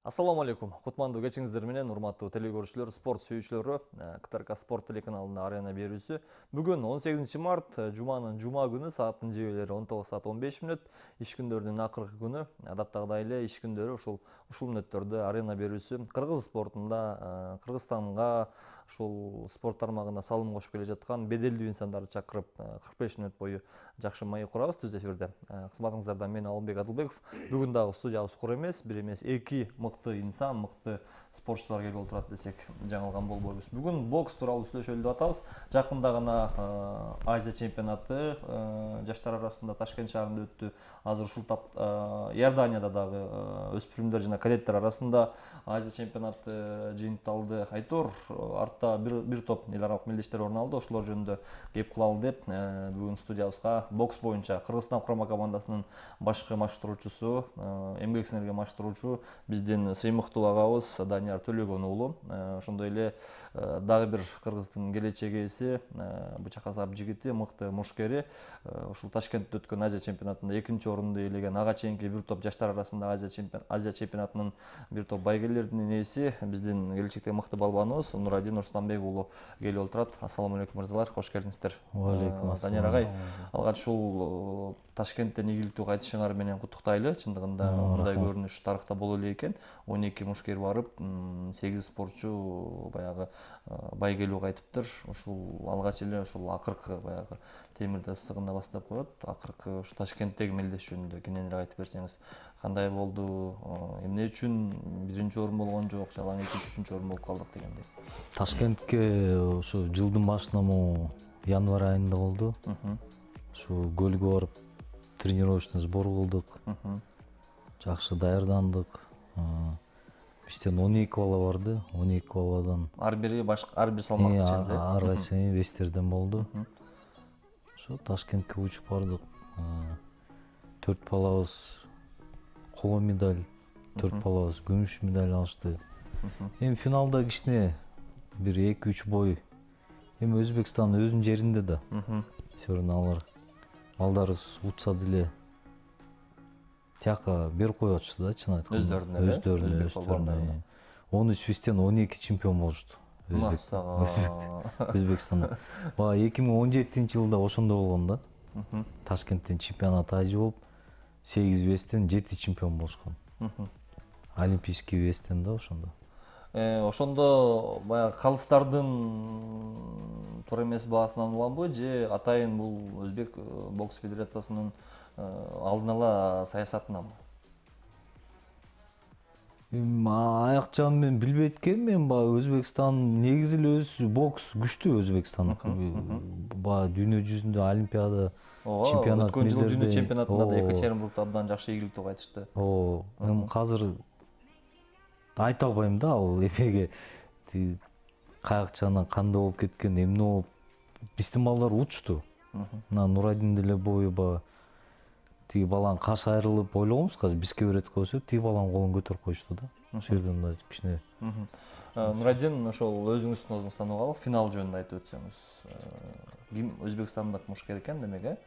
Ассаламу алейкум. Кутмандуу кечиңиздер менен урматтуу телекөрүүчүлөр, спорт сүйүүчүлөрү. КТРК спорт телеканалына арена берүүсү. Бүгүн 18 март, жуманын жума күнү сааттын жебелери 19:15. Иш күндөрүнүн акыркы күнү. Адаттагыдай эле иш күндөрү ушул мүнөттөрдө арена берүүсү. Кыргыз спортунда, Кыргызстанга ушул спорт тармагына салым кошуп келе жаткан беделдүү инсандарды чакырып 45 мүнөт бою жакшы маек курабыз түз эфирде. Кызматыңыздарда мен Алымбек Адылбеков. Бүгүн дагы студиябыз кур эмес, бир эмес, эки мыкты инсан, мыкты спортчулар келип отурат десек жаңылган болбойбуз. Бүгүн бокс тууралуу сүйлөшөлү деп атабыз. Жакында гана Азия чемпионаты жаштар арасында Ташкент шаарында өттү. Азыр ушул Иорданияда дагы өспүрүмдөр жана кадеттер арасында Азия чемпионаты жыйынтыкталды. Айтор артта бир топ эл аралык мелдештер орун алды. Ошолор жөнүндө кеп кылалы деп бүгүн студиябызга бокс боюнча Кыргызстан курама командасынын башкы маштыруучусу, эмгек сиңирген маштыруучу биздин сыймыктуу агабыз Данияр Төлөгөн уулу. Ошондой эле дагы бир кыргыздын келечек ээси, бычак азап жигити, мыкты мушкери. Ушул Ташкентте өткөн Азия чемпионатында экинчи орунду ээлеген ага чейинки бир топ жаштар арасында Азия чемпионатынын бир топ байгелеринин ээси, биздин келечектеги мыкты балбаныбыз Нурадин Нурсултанбек уулу келип отурат. Ассаламу алейкум мырзалар, кош келиңиздер. Алейкум ассалам. Данияр агай, алгач ушул Ташкенттен ийгиликтүү кайтышыңар менен куттуктайлы. Чындыгында мындай көрүнүш тарыхта боло эле экен. 12 мушкер барып, 8 спортчу баягы байгелүү кайтыптыр. Ушул алгач эле ушул акыркы баягы темирди ысыгында баштап коет. Акыркы ушу Ташкенттеги мелдеш жөнүндө кененирээк айтып берсеңиз, кандай болду? Эмне үчүн биринчи орун болгон жок, жалаң экинчи, үчүнчү орун болуп калдык дегендей. Ташкентке ушу жылдын башында январь айында болду. Ушу көлгө барып тренировочный сбор кылдык. Жакшы даярдандык. Бизден 12 бала барды. 12 баладан Ар бир салмак ичинде. Ар кайсы вестерден болду. Ошо Ташкентке учуп бардык. 4 балабыз коло медаль, 4 балабыз күмүш медаль алышты. Эми финалда кичине бир 2-3 бой. Эми Өзбекстан өзүнүн жеринде да. Все равно балдарыбыз утса деле тияка берип коюп атышты да, чын айтканда. Өздөрүнө. 13 вестен 12 чемпион болушту. Өзбекстанда. 2017-жылда ошондо болгон да. Ташкенттен чемпионат Азия болуп, 8 вестен 7 чемпион болушкан. Олимпийский вестен да ошондо. Ошондо баягы калыстардын туура эмес баасынан уламбы же атайын бул Өзбек бокс федерациясынын алдын ала саясатынанбы? Аяк жагын мен билбейт экенмин. Мен баягы Өзбекстан негизи эле бокс күчтүү Өзбекстан. Баягы дүйнө жүзүндө олимпиада чемпионат өткөн жылы дүйнө чемпионатында да Екатеринбургда абдан жакшы ийгиликтүү кайтышты. Эми азыр айта албайм да, ал эмеге каяк жагынан кандай болуп кеткен, эмне болуп. Биздин балдар учту. Мына Нурадин деле бою баягы тиги баланын кашы айрылып ойлогонбуз, азыр бизге берет койсо, тиги баланын колун көтөрүп коюшту да. Ошол жерден да кичине. Нурадин, ошол өзүңүздүн ордуңузду танып алып, финал жөнүндө айтып өтсөңүз. Ким Өзбекстандык мушкер экен демек,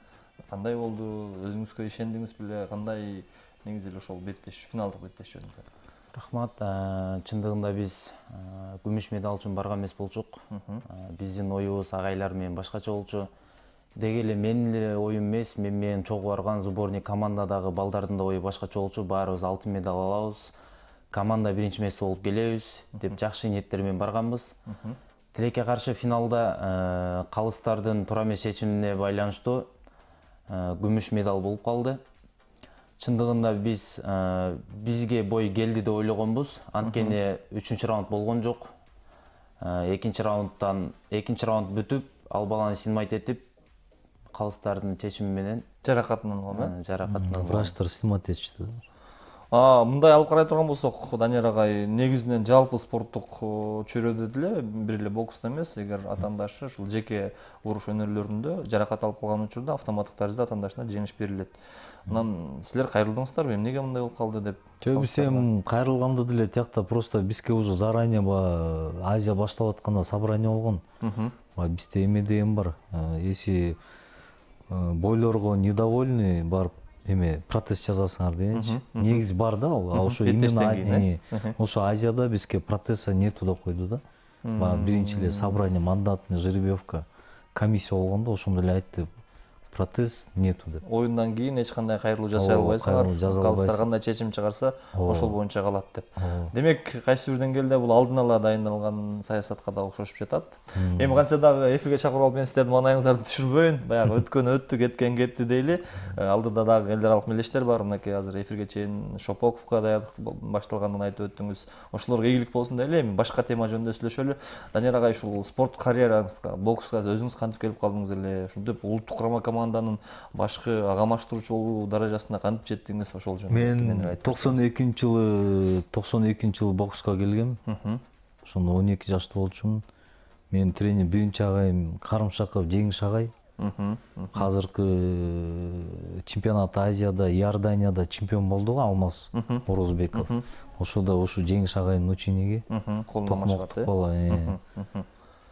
кандай болду? Өзүңүзгө ишендиңиз беле? Кандай негизи эле ошол беттеш, финалдык беттеш жөнүндө? Рахмат. Чындыгында биз күмүш медаль үчүн барган эмес болчук. Биздин оюбуз агайлар менен башкача болчу. Деги эле менин эле оюм эмес, мен менен чогуу барган сборный командадагы балдардын да ою башкача болчу. Баарыбыз алтын медаль алабыз. Команда биринчи эмес болуп келебиз деп жакшы ниеттер менен барганбыз. Тилекке каршы финалда калыстардын туура эмес чечимине байланыштуу күмүш медаль болуп калды. Чындыгында бизге бой келди деп ойлогонбуз. Анткени 3-чү раунд болгон жок. Экинчи раунд бүтүп, ал баланы снимать этип, калыстардын чечими менен жаракатынан алган. Жаракатынан. Врачтар снимать этишти. Мындай алып карай турган болсок, Данияр агай, негизинен жалпы спорттук чөйрөдө деле бир эле бокста эмес, эгер атаандашы ушул жеке уруш өнөрлөрүндө жаракат алып калган учурда автоматтык тарызда атаандашына жеңиш берилет. Анан силер кайрылдыңыздарбы? Эмнеге мындай болуп калды деп? Жок, биз эми кайрылганда деле тиякта просто бизге уже заранее Азия башталып атканда собрание болгон. Бизде эме деген бар. Если бойлорго недовольны барып эме протез жасасыңар дегенчи. Негизи бар да ал. Ошо Беттештен кийин, именно ошо Азияда бизге протеза нету деп койду да. Баягы биринчи эле собрание, мандатный жеребьевка комиссия болгондо ошондо эле айтты, протез нету деп. Оюндан кийин эч кандай кайрылуу жасай албайсыңар. кайрылуу жасай Калыстар албайсың. кандай чечим чыгарса, ошол боюнча калат деп. Ооба. Демек, кайсы бир деңгээлде бул алдын ала дайындалган саясатка да окшошуп жатат. Эми кантсе дагы эфирге чакырып алып мен силердин маанайыңыздарды түшүрбөйүн. Баягы өткөн өттү, кеткен кетти дейли. Алдыда дагы эл аралык мелдештер бар. Мынакей азыр эфирге чейин Шопоковго даярдык башталганын айтып өттүңүз. Ошолорго ийгилик болсун дейли. Эми башка тема жөнүндө сүйлөшөлү. Данияр агай, ушул спорт карьераңызга, бокска өзүңүз кантип келип калдыңыз эле? Ушинтип улуттук курама команданын башкы ага маштыруучу болуу даражасына кантип жеттиңиз? Ошол жөнүндө Мен 92-жылы бокска келгем. Ошондо 12 жашта болчумун. Менин тренер биринчи агайым Карымшаков Жеңиш агай. Азыркы чемпионат Азияда, Иорданияда чемпион болду го Алмаз Орозбеков. Ошодо ушу Жеңиш агайдын учениги. Токмоктук бала.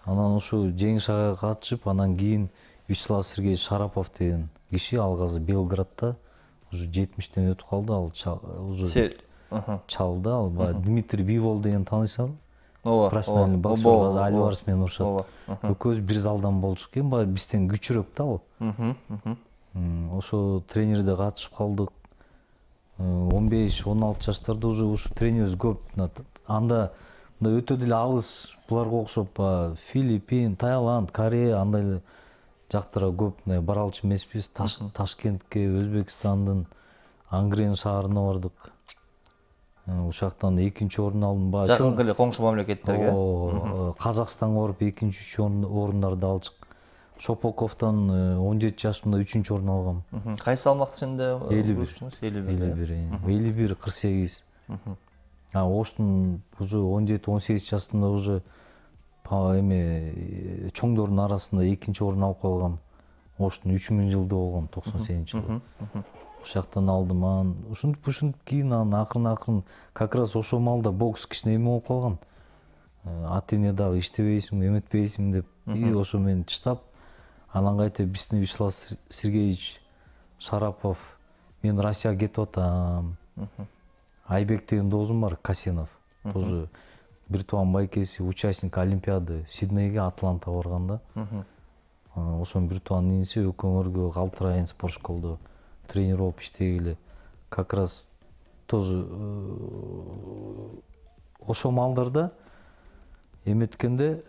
Анан ушу Жеңиш агайга катышып, анан кийин Вячеслав Сергеевич Шарапов деген киши ал азыр Белградта уже 70-тен өтүп калды, ал уже чалды. Ал Дмитрий Бивол деген таанысыңарбы? Ооба. Профессиональный боксер, азыр Альварес менен урушат. Экөөбүз бир залдан болчук экен, баягы бизден күчүрөөк да ал. Ошо тренерде катышып калдык. 15-16 жаштарда уже ушу тренерибиз көп. Анда өтө деле алыс буларга окшоп Филиппин, Таиланд, Корея андай эле жактарга көп бара алчу эмеспиз. Ташкентке, Өзбекстандын Ангрен шаарына бардык. Ушактан экинчи орун алдым. Жакын эле коңшу мамлекеттерге. Казакстанга барып экинчи, үчүнчү орундарды алдык. Шопоковдон 17 жашымда 3-чү орун алгам. Кайсы салмак ичинде? 51, 48. Оштун уже 17-18 жашында уже эме чоңдордун арасында экинчи орун алып калгам. Оштун 3000-жылда болгон, 98-жылы. Ошактан алдым. Ушинтип кийин акырын как раз ошол маалда бокс кичине эме болуп калган. Атене дагы иштебейсиң, эметпейсиң деп. И ошо мени таштап, анан кайта биздин Вячеслав Сергеевич Шарапов, мен Россияга кетип атам. Айбек деген досум бар, Касенов. Тоже бир тууган байкеси, участник Олимпиады Сиднейге, Атланта барганда. Ошонун бир тууган иниси өкөңөргө калтырайын спорт школдо тренер болуп иштегиле. Как раз тоже ошол маалдарда эметкенде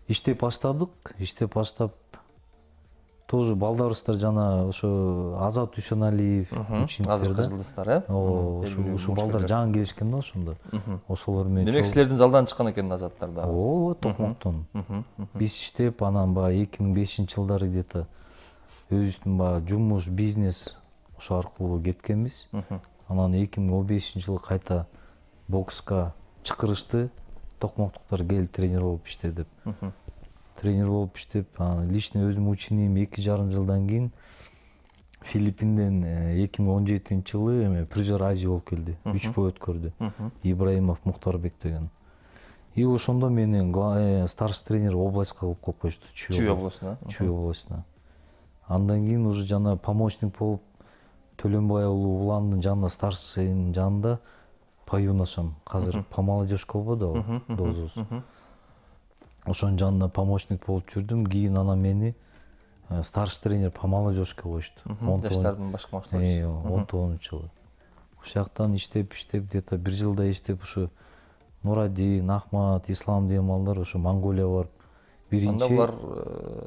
иштеп баштап тоже балдарыбыздар жана ошо Азат Дүйшөналиев учениктер. Азыркы жылдыздар, ушу балдар жаңы келишкен да ошондо. Ошолор менен. Демек силердин залдан чыккан экен Азаттар да. Ооба, Токмоктон. Биз иштеп, анан 2005-жылдары где-то өзүбүздүн жумуш, бизнес ошо аркылуу кеткенбиз. Анан 2015-жылы кайта бокска чакырышты. Токмоктуктар кел тренер болуп иште деп. Тренер болуп иштеп, личный өзүм учением 2,5 жылдан кийин Филиппинден 2017-жылы эме призер Азия болуп келди. 3 бой өткөрдү. Ибраимов Мухтарбек деген. И ошондо мени старший тренер областка кылып коюп коюшту. Чүй областына. Чүй областына. Андан кийин уже жана помощник болуп Төлөнбай уулу Уландын жанында, старшийнын жанында по юношам. Азыр по молодежка болбоду ал, дозубуз. Ошонун жанында помощник болуп жүрдүм. Кийин анан мени старший тренер по молодежке коюшту. Жаштардын башкы маштоочусу. 19-жылы. Ошол иштеп где-то 1 жылда иштеп ушу Нурадин, Ахмат, Ислам деген балдар ошо Монголияга барып биринчи. Анда булар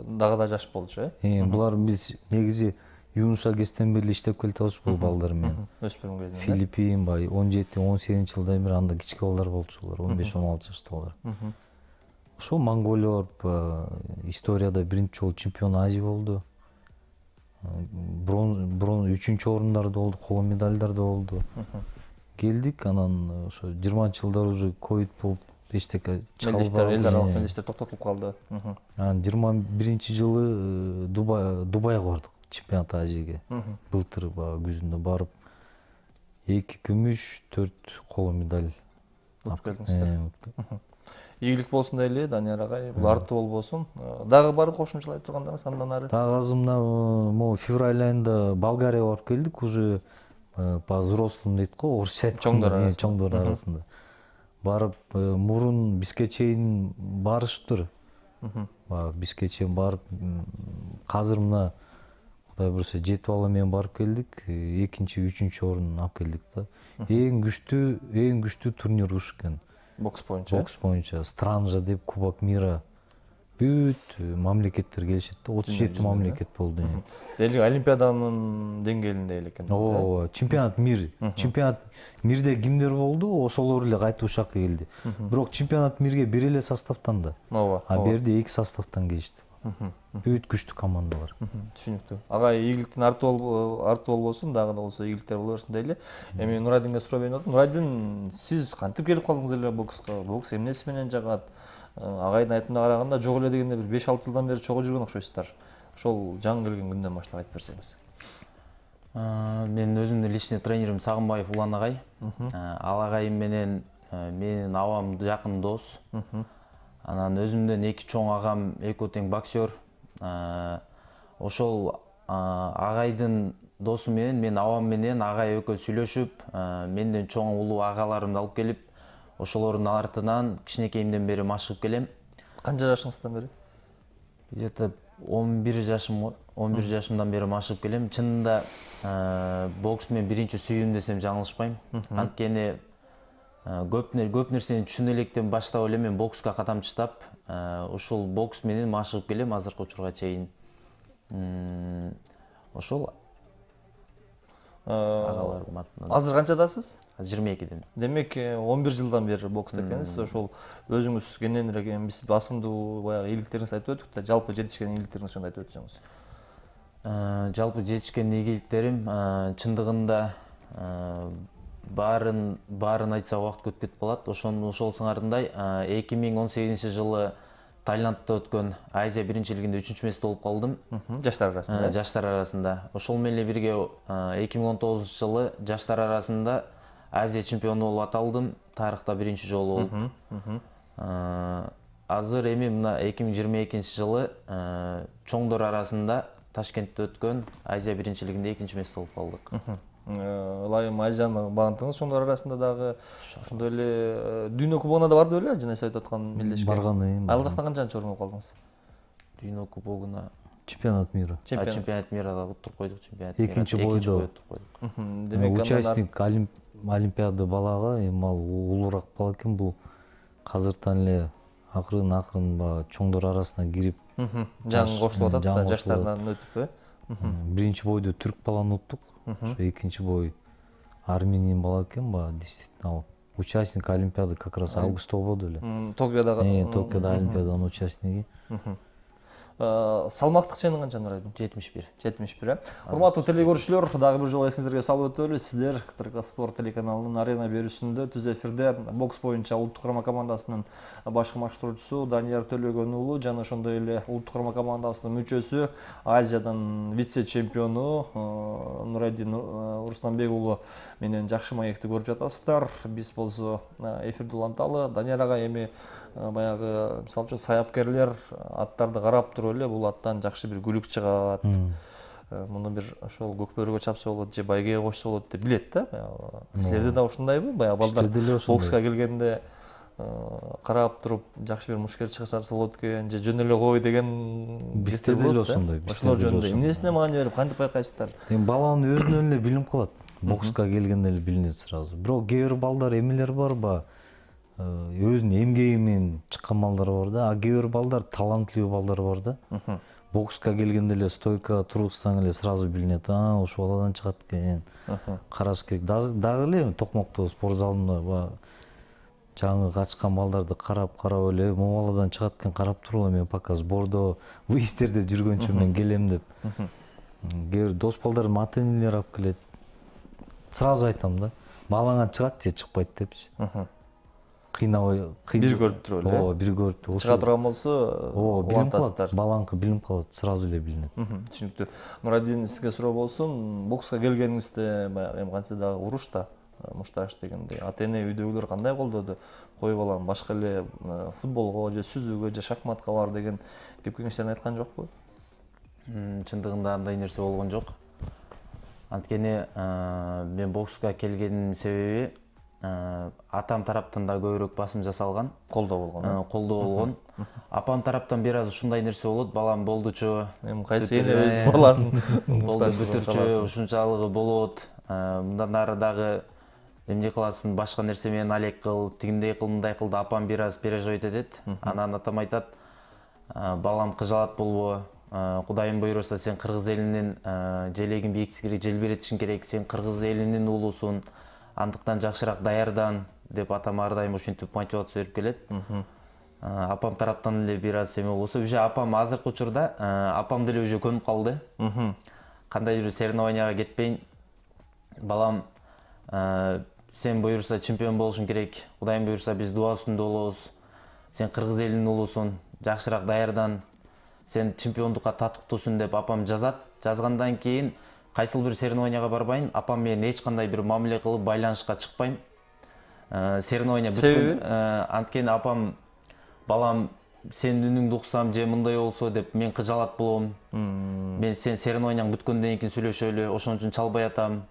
дагы да жаш болчу, Булар биз негизи юноша кезден бери иштеп келатабыз бул балдар менен. Өспүрүм кезинде. Филиппин 17-18-жылдан бери анда кичке балдар болчу булар, 15-16 жашта булар. Ошо Монголия барып историяда биринчи жолу чемпион Азия болду. Бронз 3-чү орундарды болду, коло медальдарды болду. Келдик, анан ошо 20-жылдар уже ковид болуп эчтеке чалбаган. Эл аралык мелдештер токтотулуп калды. Анан 21-жылы Дубайга бардык, чемпионат Азияга. Былтыр күзүндө барып 2 күмүш, 4 коло медаль алып келдиңиздер. ийгилик болсун дейли, Данияр агай. Бул артуу болбосун. Дагы бар кошумчалай тургандарыңыз андан ары? Дагы азыр мына могу февраль айында Болгарияга барып келдик, уже по взрослым дейт го, орусча айтканда, чоңдор арасында. Барып мурун бизге чейин барышыптыр. Бизге чейин барып, азыр мына Кудай буюрса 7 бала менен барып келдик, 2-3 орун алып келдик да. Эң күчтүү турнир ушу экен. Бокс боюнча. Бокс боюнча Странжа деп Кубок мира. Бүт мамлекеттер келишет да, 37 мамлекет болду. Дели Олимпиаданын деңгээлинде эле экен. Ооба, чемпионат мир. Чемпионат мирде кимдер болду, ошолор эле кайта ушакка келди. Бирок чемпионат мирге бир эле составтан да. Ооба. А берде 2 составтан келишти. Бүт күчтүү командалар. Түшүнүктүү. Агай ийгиликтин артуу болбосун, дагы да болсо ийгиликтер боло берсин дейли. Эми Нурайдинге суроо берип атам. Нурайдин, сиз кантип келип калдыңыз эле бокска? Бокс эмнеси менен жагат? Агайдын айтымына караганда жок эле дегенде бир 5-6 жылдан бери чогуу жүргөн окшойсуздар. Ошол жаңы келген күндөн баштап айтып берсеңиз. Мен өзүмдүн личный тренерим Сагынбаев Улан агай. Ал агайым менен менин абам жакын дос. Анан өзүмдөн 2 чоң агам, экөө тең боксер. Ошол агайдын досу менен мен абам менен агай экөө сүйлөшүп, менден чоң улуу агаларымды алып келип, ошолордун артынан кичинекейимден бери машыгып келем. Канча жашыңыздан бери? Где-то 11 жашым, 11 жашымдан бери машыгып келем. Чынында бокс менен биринчи сүйүүм десем жаңылышпайм. Анткени көп нерсени түшүнө электен баштап эле мен бокска катамчытап, ушул бокс менен машыгып келем азыркы учурга чейин. Ошол агаларым артынан. Азыр канчадасыз? 22ден. Демек 11 жылдан бери бокста экенсиз. Ошол өзүңүз кененирээк биз басымдуу баягы ийгиликтериңизди айтып өттүк да, жалпы жетишкен ийгиликтериңизди жөнүндө айтып өтсөңүз. Жалпы жетишкен ийгиликтерим чындыгында баарын айтса убакыт көп кетип калат. Ошол сыңарындай 2018 жылы Таиландта өткөн Азия биринчилигинде 3-чү месте болуп калдым. Жаштар арасында. Жаштар арасында. Ошол менен бирге 2019 жылы жаштар арасында Азия чемпиону болуп аталдым. Тарыхта биринчи жолу болуп. Азыр эми мына 2022 жылы чоңдор арасында Ташкентте өткөн Азия биринчилигинде 2-чи месте болуп калдык. Ылайым Азияны багынтыңыз чоңдор арасында дагы ошондой эле дүйнө кубогуна да барды беле, жана айтып аткан мелдешке. Барганы. Ал жактан канчанчы орун алып калдыңыз? Дүйнө кубогуна Чемпионат мира. Чемпионат мирада туруп койдук, чемпионат мира. Экинчи бойдо. Демек участник Олимпиада балага, эми ал улуураак бала экен, бул азыртан эле акырын чоңдор арасына кирип жаңы кошулуп атат да, жаштардан өтүп. Биринчи бойдо түрк баланы уттук. Ошо экинчи бой Армениянын бала экен, действительно ал участник Олимпиады как раз августта болду эле. Токиодагы. Токиодо Олимпиаданын участниги. Салмактык чені канча Нурайдын? 71. 71. Урматтуу телекөрүүчүлөр, дагы бир жолу эсиңизге салып өтөлү. Сиздер КТРК Спорт телеканалынын арена берүүсүндө түз эфирде бокс боюнча улуттук құрама командасынын башкы машыктыруучусу Данияр Төлөгөн уулу жана ошондой эле улуттук құрама командасынын мүчөсү, Азиядан вице-чемпиону Нурайдин Русланбек уулу менен жакшы маекти көрүп жатасыздар. Биз болсо эфирди уланталы. Данияр агай эми баягы мисалы үчүн саяпкерлер аттарды карап туруп эле бул аттан жакшы бир күлүк чыгат, муну бир ошол көкбөрүгө чапса болот же байгеге кошсо болот деп билет да. Силерде да ушундайбы? Баягы балдар бокска келгенде карап туруп жакшы бир мушкер чыгышса болот экен же жөн эле кой деген бизде деле ошондой. Ошолор жөнүндө эмнесине маани берип кантип байкайсыздар? Эми баланын өзүнөн эле билинип калат. Бокска келгенде эле билинет сразу. Бирок кээ бир балдар эмелер барбы? Өзүнүн эмгеги менен чыккан балдар бар да, а кээ бир балдар талантлуу балдар бар да. Бокска келгенде эле стойкага тургузсаң эле сразу билинет, ошол баладан чыгат экен. Караш керек. Дагы эле Токмокто спорт залында жаңы качкан балдарды карап эле, могу баладан чыгат экен, карап туруп эле мен пока сбордо, выезддерде жүргөнчө мен келем деп. Кээ бир дос балдарым ата-энелер алып келет. Сразу айтам да, балаңа чыгат же чыкпайт депчи. Кыйнабай, бир көрүп туруп эле. Ооба, бир көрүп туруп. Чыга турган болсо, билинип калат. Балаңкы билинип калат, сразу эле билинет. Түшүнүктүү. Нурайдин, сизге суроо болсун. Бокска келгениңизде баягы эми кантсе дагы уруш да, мушташ дегендей. Ата эне үйдөгүлөр кандай колдоду? Кой балам башка эле футболго же сүзүүгө же шахматка бар деген кеп кеңештерин айткан жокпу? Чындыгында андай нерсе болгон жок. Анткени мен бокска келгеним себеби атам тараптан да көбүрөөк басым жасалган. Колдоо болгон. Колдоо болгон. Апам тараптан бир аз ушундай нерсе болот. Балам болдучу. Эми кайсы эне өз баласын Болду бүтүрчү, ушунчалыгы болот. Мындан ары дагы эмне кыласың, башка нерсе менен алек кыл, тигиндей кыл, мындай кыл да апам бир аз переживать этет. Анан атам айтат, балам кыжалат болбо. Кудайым буйруса сен кыргыз элинин желегин бийиктикке желбиретишиң керек. Сен кыргыз элинин уулусуң. Андыктан жакшыраак даярдан деп атам ар дайым ушинтип мотивация берип келет. Апам тараптан эле бир аз эме болсо, уже апам азыркы учурда апам деле уже көнүп калды. Кандайдыр соревнованияга кетпейин. Балам, сен буйруса чемпион болушуң керек. Кудайым буйруса биз дуа үстүндө болобуз. Сен кыргыз элинин уулусуң, жакшыраак даярдан. Сен чемпиондукка татыктуусуң деп апам жазат. Жазгандан кийин кайсыл бир соревнованияга барбайын, апам менен эч кандай бир мамиле кылып байланышка чыкпайм. Соревнования бүткөн. Анткени апам, балам, сен үнүңдү уксам же мындай болсо деп мен кыжалат болом. Мен сен соревнованияң бүткөндөн кийин сүйлөшөлү, ошон үчүн чалбай атам.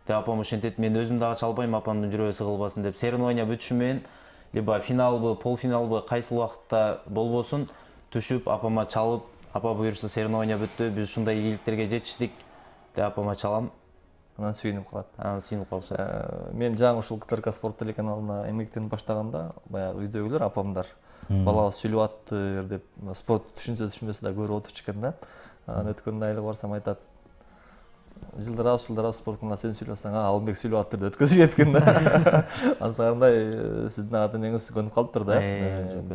Деп апам ошентет, мен өзүм дагы чалбайм, апамдын жүрөгү сыгылбасын деп. Соревнования бүтүшү менен либо финалбы, полуфиналбы кайсыл убакытта болбосун түшүп апама чалып, апа буйруса соревнования бүттү, биз ушундай ийгиликтерге жетиштик деп апама чалам. Анан сүйүнүп калат. Сүйүнүп калышат. Мен жаңы ушул КТРК спорт телеканалына эмгектенип баштаганда, баягы үйдөгүлөр апамдар балабыз сүйлөп аттыр деп спорт түшүнбөсө да көрүп отурчу экен да. Анан өткөндө айлык барсам айтат, жылдырап спорткунда сен сүйлөсөң, Алымбек сүйлөп аттыр деп өткөзүп кеткен да. Ансагандай сиздин ата энеңиз көнүп калыптыр да.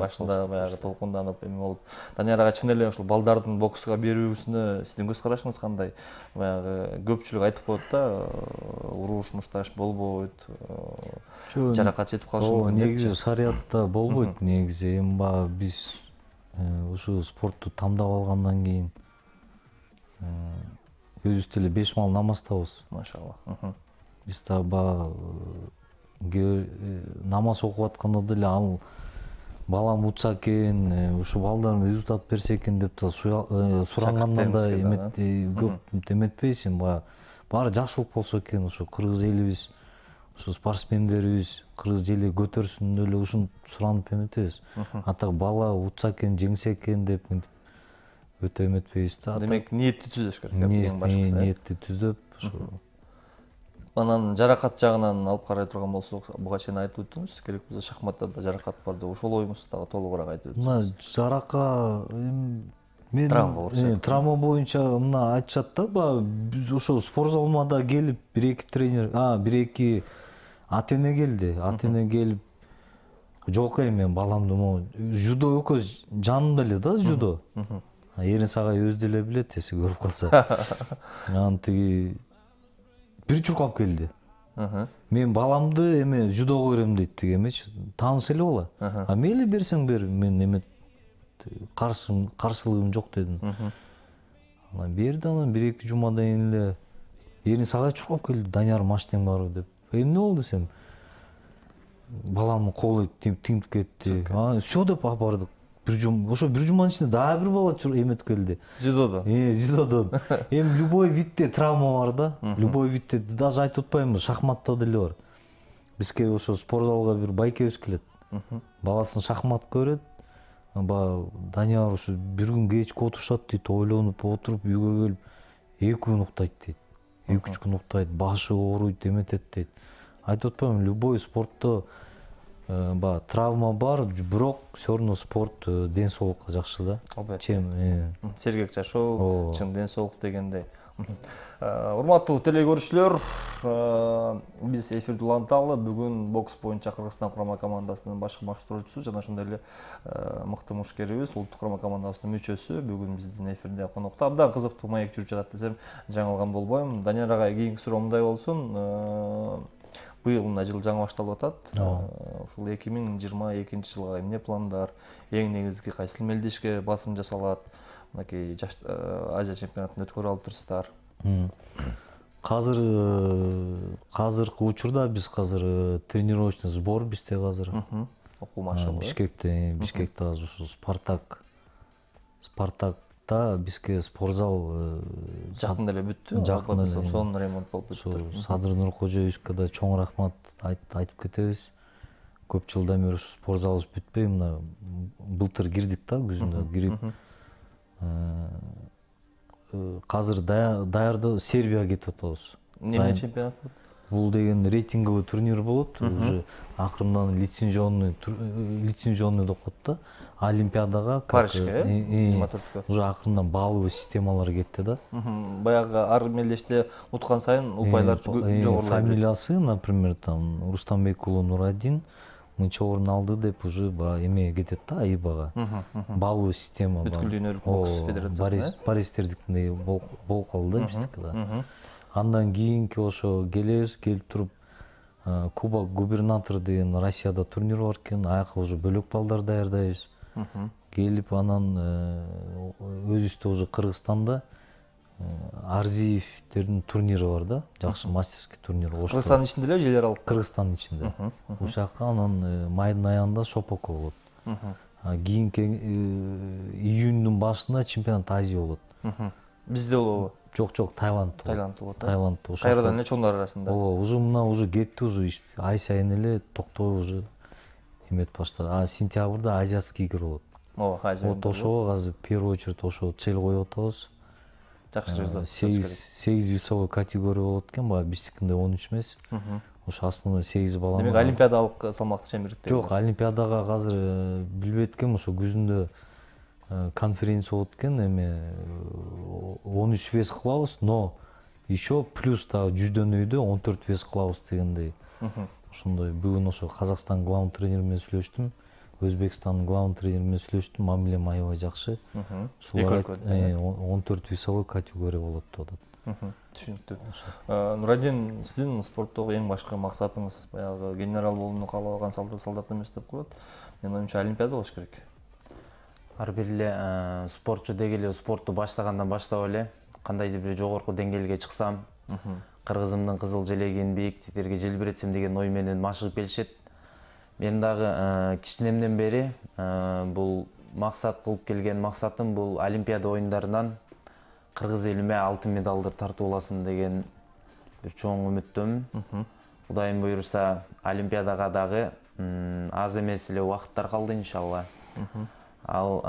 Башында баягы толкунданып эме болуп. Данияр чын эле ушул балдардын бокска берүүсүнө сиздин көз карашыңыз кандай? Баягы көпчүлүк айтып коет да, уруш, мушташ болбойт. Жаракат жетип калышы мүмкүн деп. Негизи шариатта болбойт. Негизи эми баягы биз ушу спортту тандап алгандан кийин өзүбүз деле 5 мал намаздабыз. Машалла. Биз да баягы намаз окуп атканда деле ал балам утса экен, ушу балдарым результат берсе экен деп да суранганда да көп эметпейсиң. Баягы баары жакшылык болсо экен, ушу кыргыз элибиз, ушу спортсмендерибиз кыргыз эле көтөрсүн эле ушинтип суранып эметебиз. Ата бала утса экен, жеңсе экен деп өтө эметпейбиз да. Демек ниетти түзөш керек. Ниетти түзөп ушу. Анан жаракат жагынан алып карай турган болсок, буга чейин айтып өттүңүз, керек болсо шахматта да жаракат бар деп, ошол оюңузду дагы толугураак айтып өтсөңүз. Мына жарака мен травма боюнча мына айтышат да, баягы биз ошо спорт залыма да келип бир-эки тренер, бир-эки ата эне келди. Ата эне келип, жок мен баламды могу жудо экөөбүз жанымда эле да жудо. Эрин Сагай өзү деле билет, эси көрүп калса. Анан тиги бир чуркап келди. Мен баламды эме жудого берем дейт тиги эмечи, тааныш эле бала. Мейли берсең бер, мен эме каршылыгым жок дедим. Анан берди, анан бир-эки жумадан кийин эле Эрин Сагай чуркап келди, Данияр маштең барбы деп. Эмне болду десем, баламдын колу тиңип кетти. Всё деп алып бардык. Ошо бир жуманын ичинде дагы бир бала эметип келди. Жудодон. Жудодон. Эми любой видте травма бар да. Любой видте, даже айтып атпаймынбы, шахматта деле бар. Бизге ошо спорт залга бир байкебиз келет. Баласын шахматка берет. Баягы Данияр ушу бир күн кечке отурушат дейт, ойлонуп отуруп үйгө келип 2 күн уктайт дейт. 2-3 күн уктайт, башы ооруйт, эметет дейт. Айтып атпаймынбы, любой спортто баягы травма бар, бирок всё равно спорт ден соолукка жакшы да. Сергек жашоо, чын ден соолук дегендей. Урматтуу телекөрүүчүлөр, биз эфирди уланталы. Бүгүн бокс боюнча Кыргызстан курама командасынын баш баштоочусу жана ошондой эле мыкты мушкерибиз, улуттук курама командасынын мүчөсү бүгүн биздин эфирде конокто. Абдан кызыктуу маек жүрүп жатат десем жаңылган болбойм. Данияр агай, кийинки суроо мындай болсун. Быйыл мына жыл жаңы башталып атат. Ушул 2022 жылга эмне пландар? Эң негизги кайсыл мелдешке басым жасалат? Мынакей Азия чемпионатын өткөрүп алып турсуздар. Азыркы учурда биз тренировочный сбор бизде азыр. Окуу машыгы. Бишкекте азыр ушу Спартакта бизге спортзал Жакында эле бүттү. Жакында эле. Сонун ремонт болуп бүттү. Садыр Нуркожоевичке да чоң рахмат айтып кетебиз. Көп жылдан бери ушу спортзалыбыз бүтпөй, мына былтыр кирдик да, күзүндө кирип. Азыр даярдоо Сербияга кетип атабыз. Эмне чемпионат болот? Бул деген рейтинговый турнир болот. Уже акырындан лицензионный деп коет да. Олимпиадага Парижге, 24-кө. уже акырындан балловый системалар кетти да. Баягы ар мелдеште уткан сайын упайлар жогорулай. Фамилиясы, например, там Рустамбек уулу Нурадин мынча орун алды деп уже эме кетет да, АИБага. Балловый система. Бүткүл дүйнөлүк бокс федерациясына. Париждикиндей болуп калды да биздики да. Андан кийинки ошо келип туруп Кубок губернатор деген Россияда турнир бар экен, аяка уже бөлөк балдар даярдайбыз. Келип анан өзүбүздө уже Кыргызстанда Арзиевдердин турнири бар да, жакшы мастерский турнир. Кыргызстандын ичинде эле жер алып. Кыргызстандын ичинде. Ушакка анан майдын аягында Шопоко болот. Кийинки июндун башында чемпионат Азия болот. Бизде болобу? Жок, Таиландда. Таиландда болот. Таиландда. Кайрадан эле чоңдор арасында. Ооба, уже кетти, уже ай сайын эле токтой уже эметип баштады. Сентябрда азиатский игр болот. Ооба, Азия. Вот ошого азыр в первую очередь ошо цель коюп атабыз. Жакшы жазат. 8 весовой категория болот экен, баягы биздикинде 13 эмес. Ошо основной 8 бала. Демек олимпиадалык салмактык чембирикте. Жок, олимпиадага азыр билбейт экенмин, ошо күзүндө конференция болот экен, эме 13 вес кылабыз, но еще плюс дагы жүздөн өйдө 14 вес кылабыз дегендей. Ошондой бүгүн ошо Казакстан главный тренер менен сүйлөштүм. Өзбекстандын главный тренер менен сүйлөштүм. Мамиле аябай жакшы. Шулар 14 весовой категория болот деп атат. Түшүнүктүү. Нурадин, сиздин спорттогу эң башкы максатыңыз баягы генерал болууну каалабаган солдат эмес деп коет. Менин оюмча олимпиада болуш керек. Ар бир эле спортчу деги эле спортту баштагандан баштап эле кандайдыр бир жогорку деңгээлге чыксам, кыргызымдын кызыл желегин бийиктиктерге желбиретсем деген ой менен машыгып келишет. Мен дагы кичинемден бери бул максат кылып келген максатым бул Олимпиада оюндарынан кыргыз элиме алтын медалды тартып аласым деген бир чоң үмүттөмүн. Кудайым буйруса, Олимпиадага дагы аз эмес эле убакыттар калды иншалла. Ал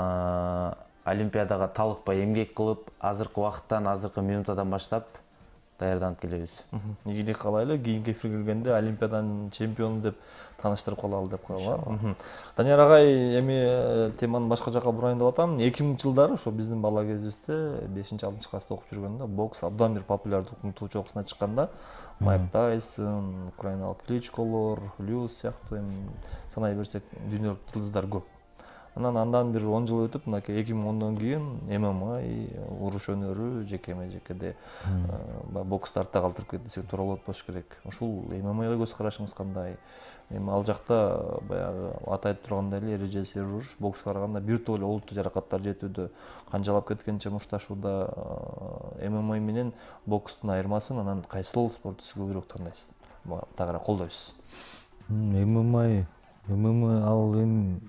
Олимпиадага талыкпай эмгек кылып, азыркы убакыттан, азыркы минутадан баштап даярданып келебиз. Ийгилик каалайлы, кийинки эфирге келгенде Олимпиаданын чемпиону деп тааныштырып калалы деп коелу. Данияр агай, эми теманы башка жака бурайын деп атам. 2000-жылдары ошо биздин бала кезибизде 5-6 класста окуп жүргөндө бокс абдан бир популярдуулуктун чокусуна чыкканда Майк Тайсон, украиналык Кличколор, Люс сыяктуу эми санай берсек дүйнөлүк жылдыздар көп. Андан бир 10 жыл өтүп, мынакей 2010дон кийин ММА, уруш өнөрү жекеме-жекеде боксту артта калтырып кетти десек туура болот болуш керек. Ушул ММАга көз карашыңыз кандай? Эми ал жакта баягы атайып тургандай эле эрежеси уруш, бокска караганда бир топ эле олуттуу жаракаттар жетүүдө, канжалап кеткенче мушташууда ММА менен бокстун айырмасын, анан кайсыл спорту сиз көбүрөөк тандайсыз? Тагыраак колдойсуз? ММА ал эми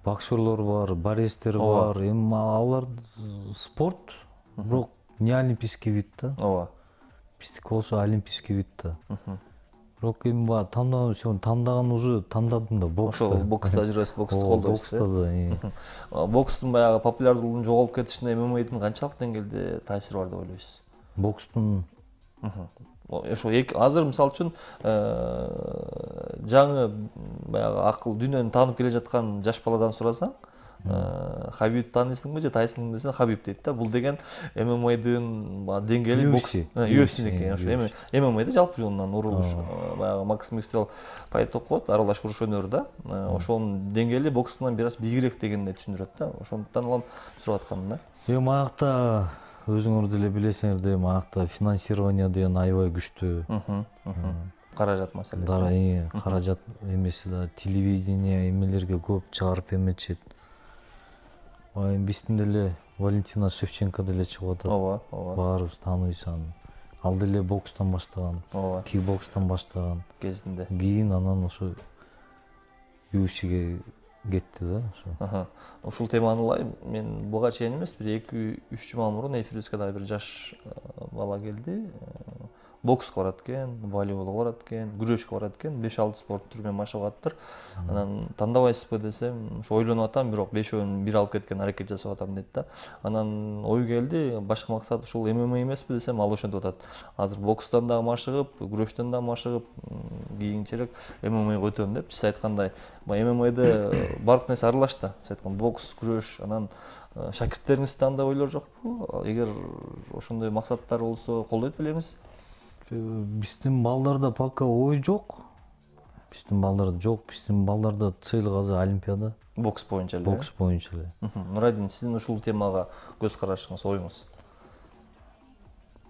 боксерлор бар, баристер бар, эми алар спорт, бирок не олимпийский вид да. Ооба. Биздики болсо олимпийский вид да. Бирок эми тандаган уже тандадым да бокста. Ошол бокста жүрөсүз, боксту колдойсуз. Бокста да. Бокстун баягы популярдуулугунун жоголуп кетишине ММАдын канчалык деңгээлде таасири бар деп ойлойсуз? Бокстун ошо азыр мисалы үчүн жаңы баягы акыл дүйнөнү таанып келе жаткан жаш баладан сурасаң, Хабиб тааныйсыңбы же Тайсонду десең Хабиб дейт да. Бул деген ММАдын деңгээли бокс, UFC'ники. Ошо эми ММАда жалпы жолунан урулуш, баягы Максим Экстрел файт деп коет, аралаш уруш өнөрү да. Ошонун деңгээли бокстан бир аз бийигирээк дегенди түшүндүрөт да. Ошондуктан улам сурап атканым да. Эми аякта өзүңөр деле билесиңер да, аякта финансирование деген аябай күчтүү. Каражат маселеси. Каражат эмеси да, телевидение эмелерге көп чыгарып эметишет. Биздин деле Валентина Шевченко деле чыгып атат. Ооба. Баарыбыз тааныйбыз аны. Ал деле бокстан баштаган, ооба, кикбокстан баштаган. кезинде. Кийин анан ошо UFC'ге кетти да ошо. Ушул теманы ылай мен буга чейин эмес, бир 2-3 жума мурун эфирибизге дагы бир жаш бала келди. Бокска барат экен, волейболго барат экен, күрөшкө барат экен, 5-6 спорт түрүнөн машыгып атыптыр. Анан тандабайсызбы десем, ошо ойлонуп атам, бирок бешөөнүн бир алып кеткен аракет жасап атам дейт да. Анан ой келди, башкы максат ушул ММА эмеспи десем, ал ошентип атат. Азыр бокстан дагы машыгып, күрөштөн дагы машыгып, кийинчерээк ММАга өтөм деп. Сиз айткандай, ММАда баардык нерсе аралаш да. Сиз айткан бокс, күрөш, анан шакирттериңизде андай ойлор жокпу? Эгер ошондой максаттар болсо колдойт белеңиз? Биздин балдарда пока ой жок. Биздин балдарда цель азыр Олимпиада. Бокс боюнча эле. Бокс боюнча эле. Нурадин, сиздин ушул темага көз карашыңыз, оюңуз?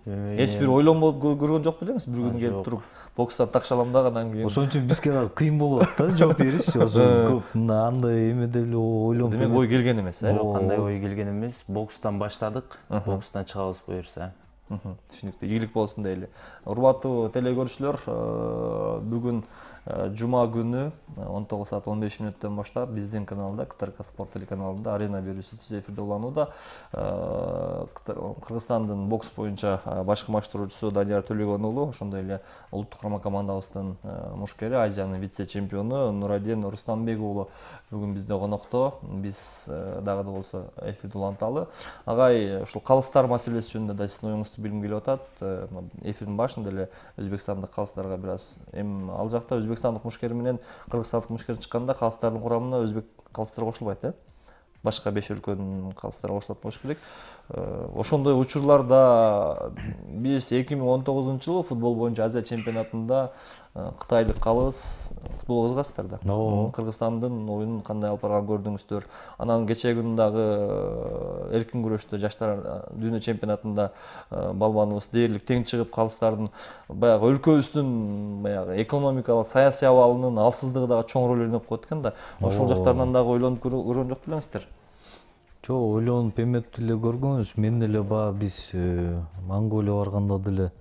Эч бир ойлонбоп көргөн жок белеңиз? Бир күнү келип туруп, бокстан такшалам дагы анан кийин. Ошон үчүн бизге азыр кыйын болуп атат да жооп бериш. Ошо көп андай эмеде эле ойлонуп. Демек ой келген эмес, э? Жок, кандай ой келген эмес. Бокстан баштадык. Бокстан чыгабыз буюрса. Түшүнүктүү, ийгилик болсун дейли. Урматтуу телегөрүүчүлөр, бүгүн жума күнү 19:15 баштап биздин каналда, КТРК Спорт телеканалында арена берүүсү түз эфирде уланууда. Кыргызстандын бокс боюнча башкы маштыруучусу Данияр Төлөгөн уулу, ошондой эле улуттук курама командабыздын мушкери, Азиянын вице-чемпиону Нурадин Рустамбек уулу бүгүн бизде конокто. Биз дагы да болсо эфирди уланталы. Агай, ушул калыстар маселеси жөнүндө да сиздин оюңузду билгим келип атат. Эфирдин башында эле өзбекстандык калыстарга бир аз ал жакта өзбекстандык мушкери менен кыргызстандык мушкери чыкканда калыстардын курамына өзбек калыстары кошулбайт, э? Башка 5 өлкөнүн калыстары кошулат болуш керек. Ошондой учурларда биз 2019-жылы футбол боюнча Азия чемпионатында кытайлык калыс футбол кызгастыр да. Кыргызстандын оюнун кандай алып барганын көрдүңүздөр. Анан кечеги күнү дагы эркин күрөштө жаштар дүйнө чемпионатында балбаныбыз дээрлик тең чыгып, калыстардын баягы өлкөбүздүн баягы экономикалык, саясий абалынын алсыздыгы дагы чоң роль ойноп коет экен да. Ошол жактарынан дагы ойлонуп көргөн жок белеңиздер? Жок, ойлонуп эметип эле көргөнбүз. Мен деле баягы биз Монголия барганда деле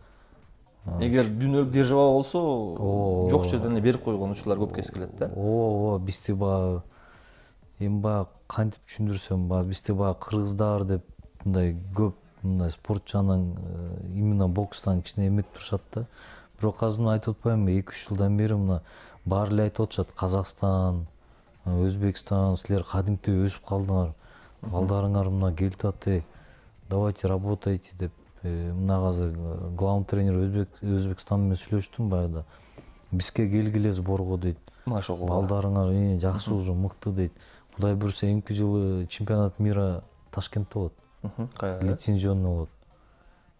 Эгер дүйнөлүк держава болсо, жок жерден эле берип койгон учурлар көп кез келет да. Ооба, бизде баягы баягы кантип түшүндүрсөм, баягы бизде баягы кыргыздар деп мындай көп мындай спортчунан именно бокстан кичине эметип турушат да. Бирок азыр мына айтып атпаймынбы, 2-3 жылдан бери мына баары эле айтып атышат, Казакстан, Өзбекстан, силер кадимки өсүп калдыңар. Балдарыңар мына келтат, давайте работайте деп. Мына азыр главный тренер Өзбекстан менен сүйлөштүм баягыда. Бизге келгиле сборго дейт. Машыгуу. Балдарыңар жакшы уже мыкты дейт. Кудай буйрса эмки жылы чемпионат мира Ташкентте болот. Кайра? Лицензионный болот.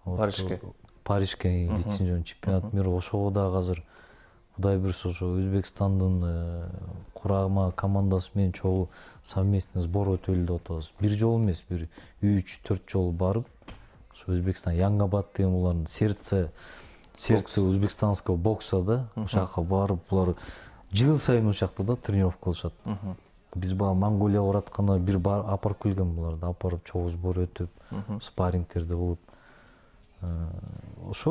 Парижге. Парижге лицензионный чемпионат мира. Ошого дагы азыр Кудай буйрса ошо Өзбекстандын курама командасы менен чогуу совместный сбор өтөлү деп атабыз. Бир жолу эмес, бир 3-4 жолу барып, ошо Өзбекстан Янгабад деген булардын сердце өзбекстанского бокса да. Ошака барып, булар жыл сайын ошакта да тренировка кылышат. Биз баягы Монголияга баратканда бир апарып келген буларды, апарып чогуу сбор өтүп, спаррингтерди кылып. Ошо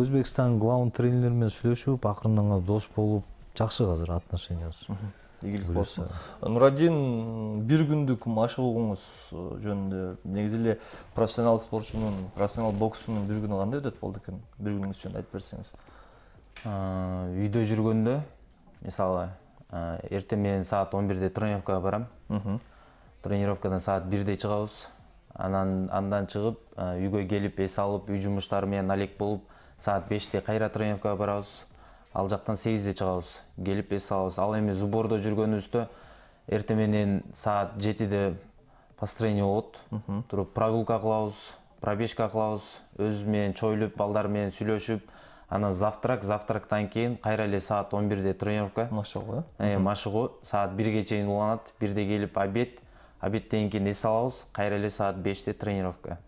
Өзбекстан главный тренер менен сүйлөшүп, акырындан дос болуп, жакшы азыр отношениясы. Ийгилик болсун. Нурадин, бир күндүк машыгууңуз жөнүндө негизи эле профессионал спортчунун, профессионал боксчунун бир күнү кандай өтөт болду экен? Бир күнүңүз жөнүндө айтып берсеңиз. Үйдө жүргөндө, мисалы, эртең менен саат 11-де тренировкага барам. Тренировкадан саат 1-де чыгабыз. Андан чыгып, үйгө келип, эс алып, үй жумуштары менен алек болуп, саат 5-те кайра тренировкага барабыз. Ал жактан 8-де чыгабыз. Келип эс алабыз. Ал эми сбордо жүргөнүбүздө эртең менен саат 7-де построение болот. Туруп прогулка кылабыз, пробежка кылабыз, өзүбүз менен чойлуп, балдар менен сүйлөшүп, анан завтрактан кийин кайра эле саат 11-де тренировка. Машыгуу, машыгуу, саат 1-ге чейин уланат. 1-де келип обедтен кийин эс алабыз, кайра эле саат 5-те тренировка.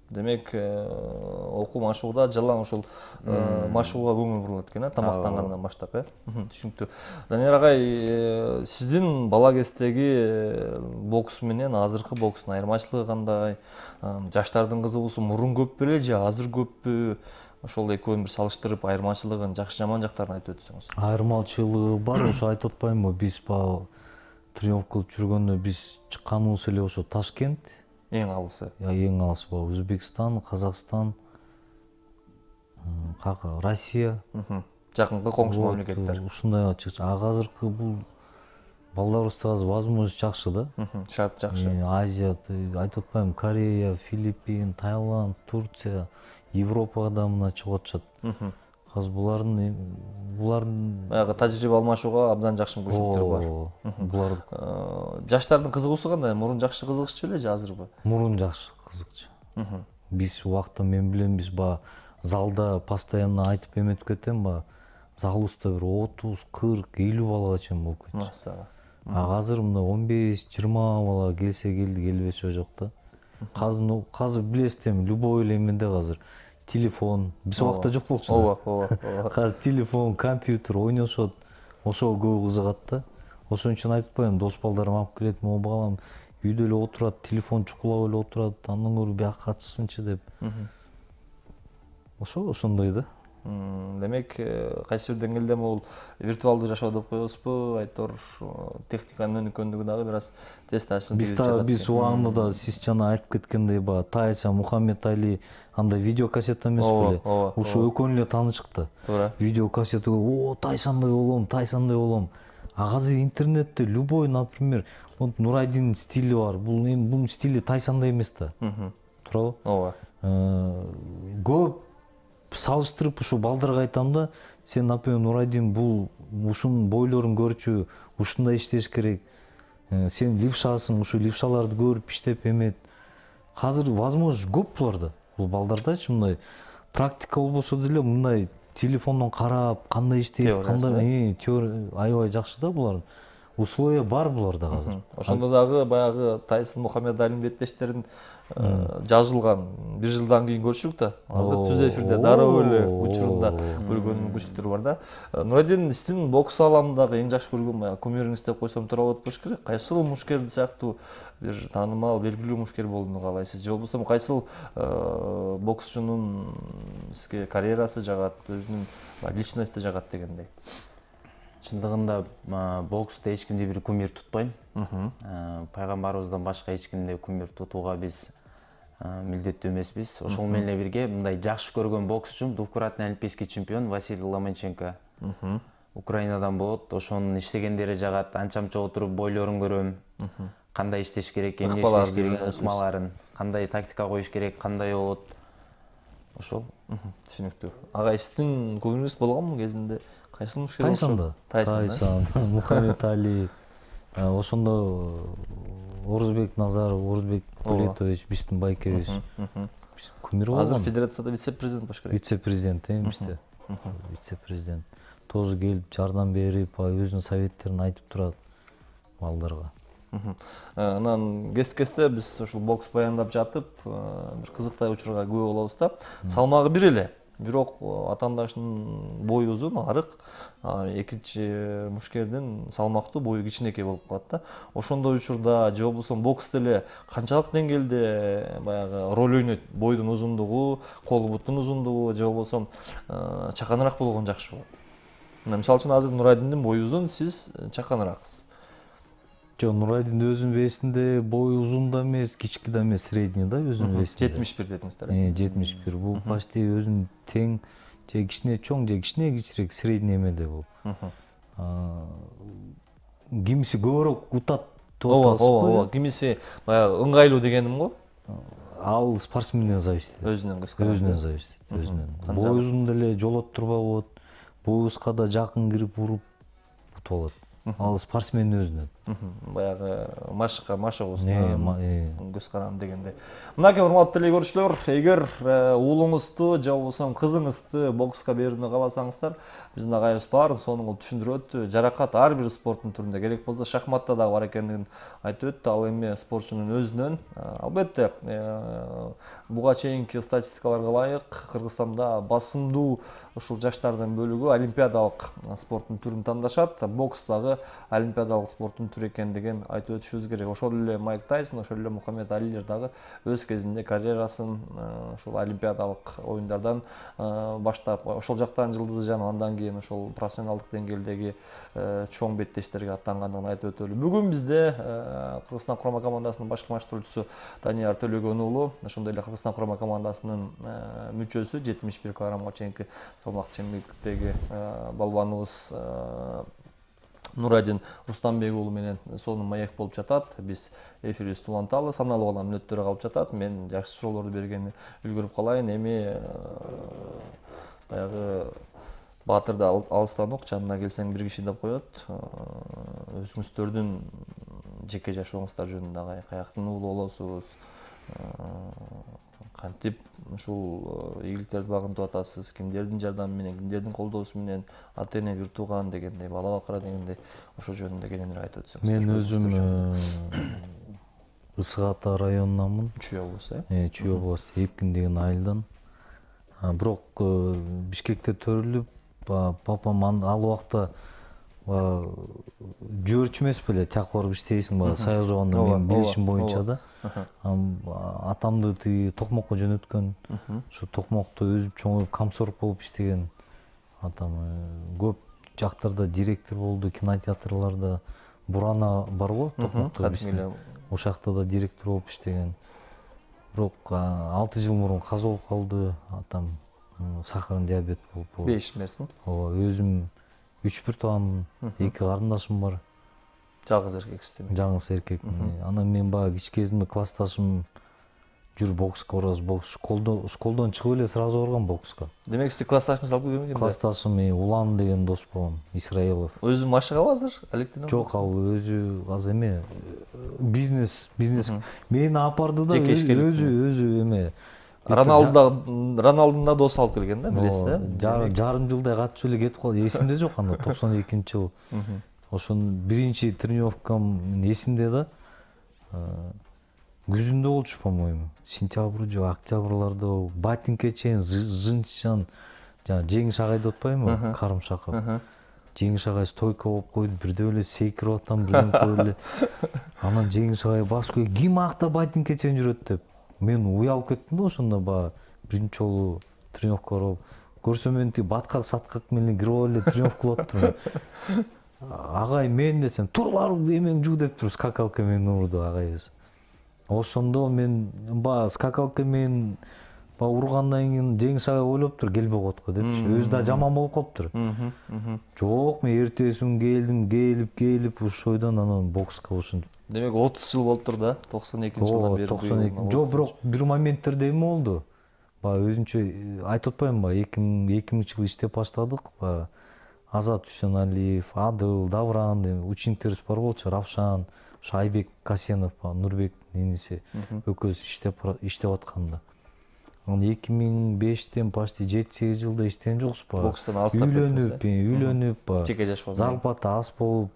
Демек, окуу машыгууда жалаң ушул машыгууга көңүл бурулат экен, тамактангандан баштап, түшүнүктүү. Данияр агай, сиздин бала кездеги бокс менен азыркы бокстун айырмачылыгы кандай? Жаштардын кызыгуусу мурун көп беле же азыр көппү? ошол экөөнү бир салыштырып айырмачылыгын, жакшы жаман жактарын айтып өтсөңүз. Айырмачылыгы бар, ошо айтып атпаймынбы, биз баягы тренировка кылып жүргөндө биз чыкканыбыз эле ошо Ташкент, Эң алысы. эң алыс баягы Өзбекстан, Казакстан, Россия. Жакынкы коңшу мамлекеттер. Ушундайга чыкчу. Азыркы бул балдарыбызда азыр возможность жакшы да. Шарт жакшы. Азия, айтып атпаймынбы, Корея, Филиппин, Таиланд, Турция, Европага да мына чыгып атышат. Азыр булардын Баягы тажрыйба алмашууга абдан жакшы мүмкүнчүлүктөр бар. Булар Жаштардын кызыгуусу кандай? Мурун жакшы кызыгышчу беле же азырбы? мурун жакшы кызыкчу. Биз убакта мен билем биз баягы залда постоянно айтып эметип кетем баягы залыбызда бир 30, 40, 50 балага чейин болуп кетчү. Массага. Азыр мына 15, 20 бала келсе келди, келбесе жок да. Азыр билесиз эми любой эле эмеде азыр телефон, биз убакта жок болчу да. Ооба. Азыр телефон, компьютер ойношот, ошого көп кызыгат да. Ошон үчүн айтып коем, дос балдарым алып келет, могу балам үйдө эле отурат, телефон чукулап эле отурат, андан көрө бияка катышсынчы деп. Ошондой да. Демек, кайсы бир деңгээлде бул виртуалдуу жашоо деп коебузбу, айтор техниканын өнүккөндүгү дагы бир аз тез таасирин Биз убагында да сиз жана айтып кеткендей баягы Тайсон, Мухаммед Али андай видео кассета эмес беле? Ошо экөөнү эле таанышык да. Туура. Видео кассета, Тайсондой болом. Азыр интернетте любой, например, Нурайдин стили бар. Бул стили Тайсондой эмес да. Туурабы? Ооба. Көп салыштырып ушу балдарга айтам да, сен, например, Нурайдин бул ушунун бойлорун көрчү, ушундай иштеш керек. Сен левшасың, ушу левшаларды көрүп иштеп эмет. Азыр возможность көп буларда. Бул балдардачы мындай практика болбосо деле мындай телефондон карап, кандай иштейт, кандай теория аябай жакшы да булар. Условия бар буларда азыр. Ошондо дагы баягы Тайсон, Мухаммед Алинин беттештерин жазылган бир жылдан кийин көрчүк да. Азыр түз эфирде дароо эле учурунда көргөн мүмкүнчүлүктөр бар да. Нурайдин сиздин бокс аламындагы эң жакшы көргөн баягы кумириңиз деп койсом туура болот болуш керек. Кайсыл мушкер сыяктуу бир таанымал, белгилүү мушкер болууну каалайсыз? Же болбосо кайсыл боксчунун сизге карьерасы жагат, өзүнүн личности жагат дегендей? Чындыгында бокста эч кимди бир кумир тутпайм. Пайгамбарыбыздан башка эч кимди кумир тутууга биз милдеттүү эмеспиз. Ошол менен эле бирге мындай жакшы көргөн боксчум двукратный олимпийский чемпион Василий Ломаченко. Украинадан болот. Ошонун иштегендери жагат. Анча-мынча отуруп бойлорун көрөм. Кандай иштеш керек, эмне иштеш керек, ыкмаларын, кандай тактика коюш керек, кандай болот. Ошол. Түшүнүктүү. Ага сиздин кумириңиз болгонбу кезинде? Кайсыл мушкер? Тайсон, Мухаммед Али. Ошондо Орузбек Назаров, Орузбек Полетович, биздин байкебиз. Биз кумир болгон. Азыр федерацияда вице-президент болуш керек. Вице-президент эмизде. Вице-президент. Тоже келип жардам берип, өзүнүн советтерин айтып турат балдарга. Анан кес-кесте биз ушул бокс баяндап жатып, бир кызыктай учурга күбө болобуз да. Салмагы бир эле. Бирок атаандашынын бою узун, арык. Экинчи мушкердин салмактуу, бою кичинекей болуп калат да. Ошондой учурда же болбосо бокста эле канчалык деңгээлде баягы роль ойнойт? Бойдун узундугу, кол буттун узундугу же болбосо чаканыраак болгон жакшы болот? Мисалы үчүн азыр Нурайдиндин бою узун, сиз чаканырааксыз. Жок, Нурайдин өзүнүн весинде бою узун да эмес, кички да эмес, средний да өзүнүн весинде. 71 дедиңиздер. 71. Бул почти өзүнүн тең, же кичине чоң, же кичине кичирээк, средний эмеде бул. Кимиси көбүрөөк утат деп атасызбы? Ооба, кимиси баягы ыңгайлуу дегеним го. Ал спортсменден зависит. Өзүнөн зависит. Бою узун деле жолоттурба болот. Бою кыска да жакын кирип уруп утуп алат. Ал спортсмендин өзүнөн. Баягы машыгуусунан көз каранды дегенде. Мынакей урматтуу теле көрүүчүлөр, эгер уулуңузду же болбосо кызыңызды бокска берүүнү кааласаңыздар, биздин агайыбыз баарын сонун кылып түшүндүрүп өттү. Жаракат ар бир спорттун түрүндө, керек болсо шахматта дагы бар экендигин айтып өттү. Ал эми спортчунун өзүнөн. Албетте, буга чейинки статистикаларга ылайык, Кыргызстанда басымдуу ушул жаштардын бөлүгү олимпиадалык спорттун түрүн тандашат. Бокс дагы олимпиадалык спорттун өнөктүк экендигин айтып өтүшүбүз керек. Ошол эле Майк Тайсон, ошол эле Мухаммед Алилер дагы өз кезинде карьерасын ушул олимпиадалык оюндардан баштап, ошол жактан жылдызы жанып, андан кийин ошол профессионалдык деңгээлдеги чоң беттештерге аттангандыгын айтып өтөлү. Бүгүн бизде Кыргызстан курама командасынын башкы маштыруучусу Данияр Төлөгөн уулу, ошондой эле Кыргызстан курама командасынын мүчөсү 71 килограммга чейинки салмак чембирликтеги балбаныбыз Нурадин Рустамбек уулу менен сонун маек болуп жатат. Биз эфирибизди уланталы, саналуу гана мүнөттөр калып жатат. Мен жакшы суроолорду бергенди үлгүрүп калайын. Эми баягы Баатыр да алыстан ук, жанына келсең бир киши деп коет. Өзүңүздөрдүн жеке жашооңуздар жөнүндө агай, каяктын уулу болосуз? Кантип ушул ийгиликтерди багынтып атасыз? Кимдердин жардамы менен, кимдердин колдоосу менен, ата эне, бир тууган дегендей, бала бакыра дегендей, ошол жөнүндө кененирээк айтып өтсөңүз. Мен өзүм Ысык Ата районунанмын. Чүй облусу, Чүй областы Эпкин деген айылдан. Бирок Бишкекте төрүлүп, папам ал убакта жөөрчү эмес беле, тияк барып иштейсиң, Саяз убагында менин билишим боюнча да. Атамды тиги Токмокко жөнөткөн. Ошо Токмокто өзүм чоңоюп комсорг болуп иштеген. Атам көп жактарда директор болду, кинотеатрларда. Бурана барго, Токмокто биздин. Ошол жакта да директор болуп иштеген. Бирок 6 жыл мурун каза болуп калды. Атам сахарный диабет болуп. 5 мерсин. Ооба, өзүм 3-1 тууганмын, 2 карындашым бар. Жалгыз эркексиз. Жалгыз эркекмин. Анан мен баягы кич кезимде классташым жүр бокска барабыз, школдон чыгып эле сразу барган бокска. Демек сиз классташыңызды алып келгенде? Классташым Улан деген дос болгон, Исраилов. Өзү машыгабы азыр? Алектен? Жок, ал өзү аз эме. Бизнес. Мени апарды да өзү эме. Роналдун да досу алып келген да, билесиз да? Жарым жылдай катышып эле кетип калды. Эсимде жок анда 92-жыл. Ошонун биринчи тренировкам эсимде да. Күзүндө болчу, по-моему. Сентябрь же октябрларда ботинке чейин жынчан, жана жеңиш агай деп атпайбы, карым шакап. Жеңиш агай стойка болуп койду, бирдеп эле сейкирип атам, бирден коюп эле. Анан жеңиш агай басып коюп, ким акта ботинке чейин жүрөт деп. Мен уялып кеттим да ошондо, биринчи жолу тренировка барып. Көрсөм мен тиги баткак саткак менен кирип эле тренировка кылып атыптырмын. Агай мен десем, тур барып эмең жуу деп туруп скакалка менен урду агайыбыз. Ошондо мен скакалка менен ургандан кийин жеңиш агай ойлоптур, келбей коет го депчи. Өзү да жаман болуп калыптыр. Жок, мен эртеси күнү келип ушойдон анан бокска ушинтип. Демек 30 жыл болуптур да, 92-жылдан бери. 92. Жок, бирок бир моменттерде эме болду. Өзүнчө айтып атпаймынбы, 2000-жылы иштеп баштадык. Азат Үсеналиев, Адыл, Давран учениктерибиз бар болчу, Равшан, Айбек Касенов, Нурбек иниси экөөбүз иштеп атканда. 2005-тен почти 7-8 жылда иштеген жокпузбу? Бокстон алыстап кеттиңиз. Үйлөнүп, жеке жашоо. Зарплата аз болуп,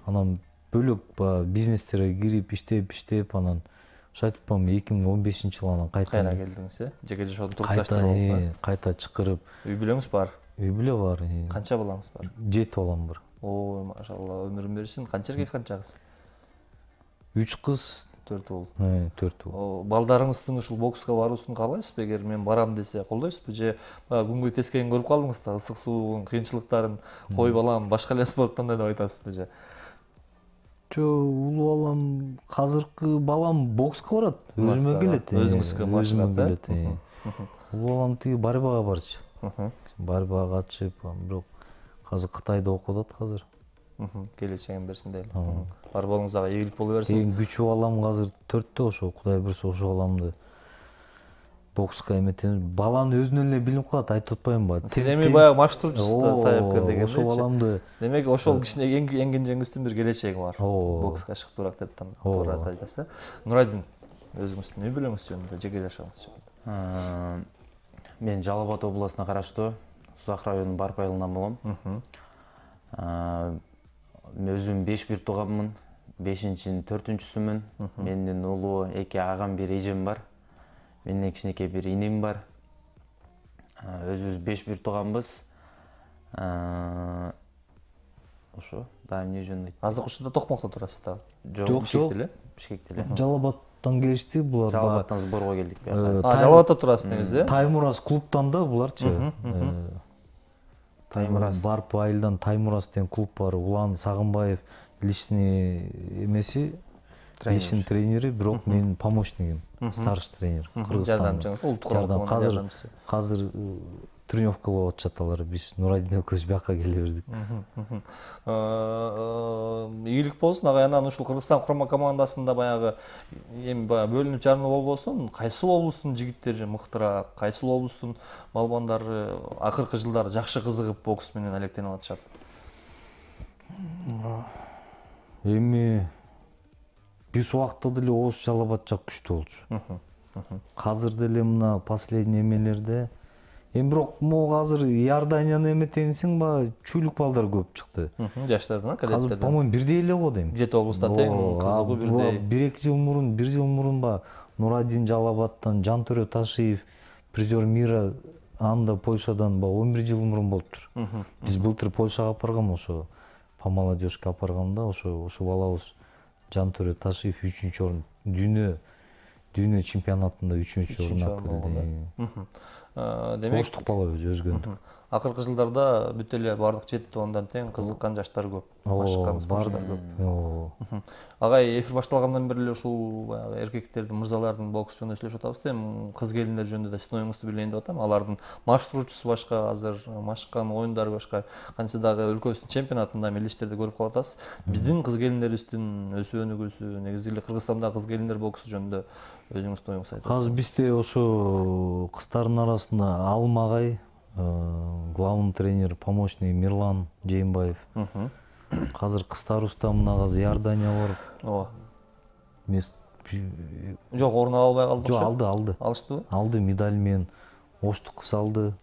анан бөлөк бизнестерге кирип иштеп, анан ошо айтып атпаймынбы, 2015-жылы анан кайра келдиңиз, жеке жашоодун турукташтырып болуп. Кайта чакырып. Үй бүлөңүз бар? Үй бүлө бар. Канча балаңыз бар? 7 балам бар. Ой, машалла, өмүрүн берсин. Канча эркек, канча кыз? 3 кыз, 4 уул. 4 уул. Балдарыңыздын ушул бокска баруусун каалайсызбы? Эгер мен барам десе, колдойсузбу же күнгө тескейин көрүп калдыңыз да, ысык суунун кыйынчылыктарын, кой балам, башка эле спорт кандай деп айтасызбы же? Жо, улуу балам, азыркы балам бокска барат, өзүмө келет. Өзүңүзгө машыгат. Улуу балам тиги борьбага барчу. Борьбага катышып, бирок азыр Кытайда окуп атат азыр. Келечегин берсин дейли. Бар болуңузга ийгилик боло берсин. Эң күчүү балам азыр 4тө, ошо Кудай буйрса ошол баламды бокска эметем. Баланы өзүнөн эле билип калат, айтып атпаймынбы? Сиз эми баягы маштурчусуз да, саяпкер дегендейчи. Ошол баламды. Демек ошол кичине эң кенжеңиздин бир келечеги бар. Бокска чыктуураак деп туура айтасыз. Нурадин, өзүңүздүн үй бүлөңүз жөнүндө, жеке жашооңуз жөнүндө. Мен Жалал Абад областына караштуу Сузак районунун Барп айылынан болгом. Мен өзүм 5-1 тууганмын, 5-нчинин 4-сүмүн. Менден улуу 2 агам, 1 эжем бар. Менден кичинекей бир инем бар. Өзүбүз 5-1 тууганбыз. ошо Дания жөнүндө. Азыр ушунда Токмокто турасыз да? Жок, Бишкекте эле? Бишкекте эле. Жалалабадтан келишти булар. Жалалабадтан сборго келдик бияка. Жалалабадта турасыз негизи, э? Таймураз клубтан да буларчы. Таймураз. Барп айылдан Таймураз деген клуб бар. Улан Сагынбаев личный эмеси, личный тренери, бирок мен помощнигим, старший тренер. Кыргызстан. Жардамчыңыз, улуттук курман жардамчысы. Азыр тренировка кылып атышат алар. Биз Нурадин экөөбүз бияка келе бердик. Ийгилик болсун, агай, анан ушул Кыргызстан курман командасында баягы эми баягы бөлүнүп жаранып болбосун, кайсыл облустун жигиттери мыктыраак, кайсыл облустун балбандары акыркы жылдары жакшы кызыгып бокс менен алектенип атышат? Эми биз убакта деле Ош Жалалабад жак күчтүү болчу. Азыр деле мына последний эмелерде эми бирок могу азыр Иорданияны эметенсиңби, чүйлүк балдар көп чыкты. Жаштардан, Азыр, кадеттерден. по-моему, бирдей эле го дейм. 7 облуста тең кызыгуу бирдей. 1-2 жыл мурун, 1 жыл мурун Нурадин Жалалабадтан, Жантөре Ташиев, призер мира анда Польшадан 11 жыл мурун болуптур. Биз былтыр Польшага апаргам, ошо по молодежке апаргамда, ошо балабыз Жантөре Ташиев 3-чү орун, дүйнө чемпионатында 3-чү орун алып келди. Демек, Оштук бала өзгөндүк. акыркы жылдарда бүт эле бардык 7 тондан тең кызыккан жаштар көп, машыккан спортчулар көп. Агай, эфир башталгандан бери эле ушул эркектердин, мырзалардын бокс жөнүндө сүйлөшүп атабыз да, эми кыз келиндер жөнүндө да сиздин оюңузду билейин деп атам. Алардын маштыруучусу башка, азыр машыккан оюндары башка, кантсе дагы өлкөбүздүн чемпионатында мелдештерди көрүп калатасыз. Биздин кыз келиндерибиздин өсүү өнүгүүсү, негизи эле Кыргызстандагы кыз келиндер боксу жөнүндө өзүңүздүн оюңузду айтыңыз. Азыр бизде ошо кыздардын арасында Алым агай, главный тренер, помощник Мирлан Жээнбаев. Азыр кыздарыбызда мына азыр Иордания бар. Ооба. Мест Жок, орун ала албай калды. Жок, алды. Алыштыбы? Алды медаль менен Оштук кыз алды.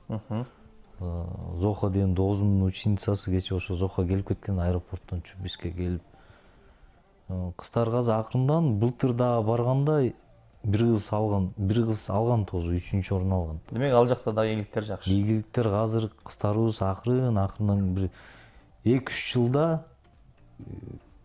Зоха деген доозумдун ученицасы кечээ ошо Зоха келип кеткен аэропорттон бизге келип. Кыздарга азыр акырындан былтыр дагы барганда бир кыз алган тоже 3-чү орун алган. Демек, ал жакта дагы ийгиликтер жакшы. Ийгиликтер азыр кыздарыбыз акырындан бир 2-3 жылда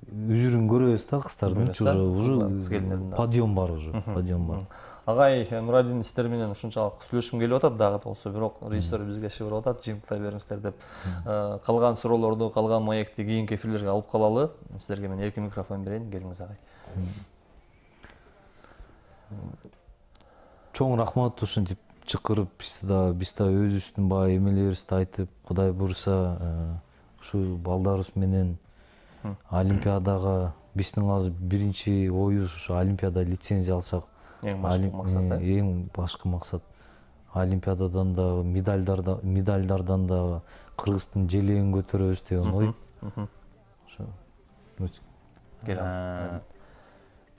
үзүрүн көрөбүз да кыздардын, уже подъем бар уже, подъем бар. Агай, Нурадин, сиздер менен ушунчалык сүйлөшкүм келип атат дагы болсо, бирок режиссер бизге шыбырып атат, жыйынтыктай бериңиздер деп. Калган суроолорду, калган маекти кийинки эфирлерге алып калалы. Сиздерге мен эркин микрофон берейин, келиңиз агай. Чоң рахмат ушинтип чакырып, биз да өзүбүздүн баягы эмелерибизди айтып, Кудай буйруса, ушу балдарыбыз менен Олимпиадага, биздин азыр биринчи оюбуз ушу Олимпиада лицензия алсак, Эң башкы максат. Эң башкы максат. Олимпиададан да, медальдардан да Кыргыздын желегин көтөрөбүз деген ой.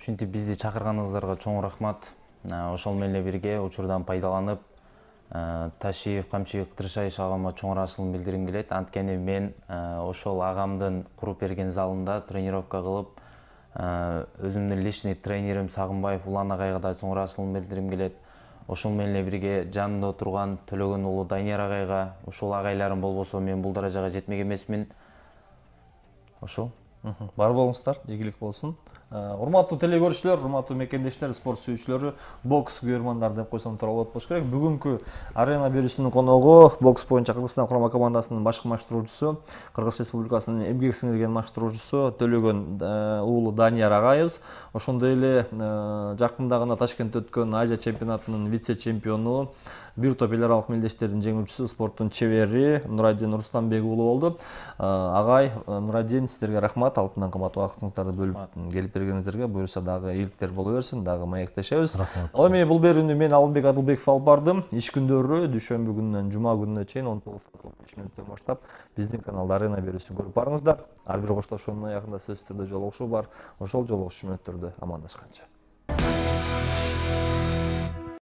Ушинтип бизди чакырганыңыздарга чоң рахмат. Ошол менен бирге учурдан пайдаланып, Ташиев Камчыбек Тырышаевич агама чоң ыраазычылыгымды билдиргим келет. Анткени мен ошол агамдын куруп берген залында тренировка кылып, өзүмдүн личный тренерим Сагынбаев Улан агайга да чоң ыраазычылыгымды билдиргим келет. Ошол менен бирге жанында отурган Төлөгөн уулу Данияр агайга, ушул агайларым болбосо мен бул даражага жетмек эмесмин. Ошол. Бар болуңуздар, ийгилик болсун. Урматтуу телегөрүүчүлөр, урматтуу мекендештер, спорт сүйүүчүлөрү, бокс күйөрмандар деп койсом туура болот болуш керек. Бүгүнкү арена берүүсүнүн коногу бокс боюнча Кыргызстан курама командасынын башкы маштыруучусу, Кыргыз Республикасынын эмгек сиңирген маштыруучусу Төлөгөн уулу Данияр агайыбыз. Ошондой эле жакында гана Ташкентте өткөн Азия чемпионатынын вице-чемпиону, бир топ эл аралык мелдештердин жеңүүчүсү, спорттун чебери Нурадин Рустамбек уулу болду. Агай, Нурадин, сиздерге рахмат, алтындан кымбат убактыңыздарды бөлүп келип бергениңиздерге. Буюрса дагы ийгиликтер боло берсин, дагы маектешебиз. Ал эми бул берүүнү мен Алымбек Адылбеков алып бардым. Иш күндөрү дүйшөмбү күнүнөн жума күнүнө чейин 19:15 баштап биздин каналда арена берүүсүн көрүп барыңыздар. Ар бир коштошуунун аягында сөзсүз түрдө жолугушуу бар. Ошол жолугушуу мүнөттөрдө амандашканча.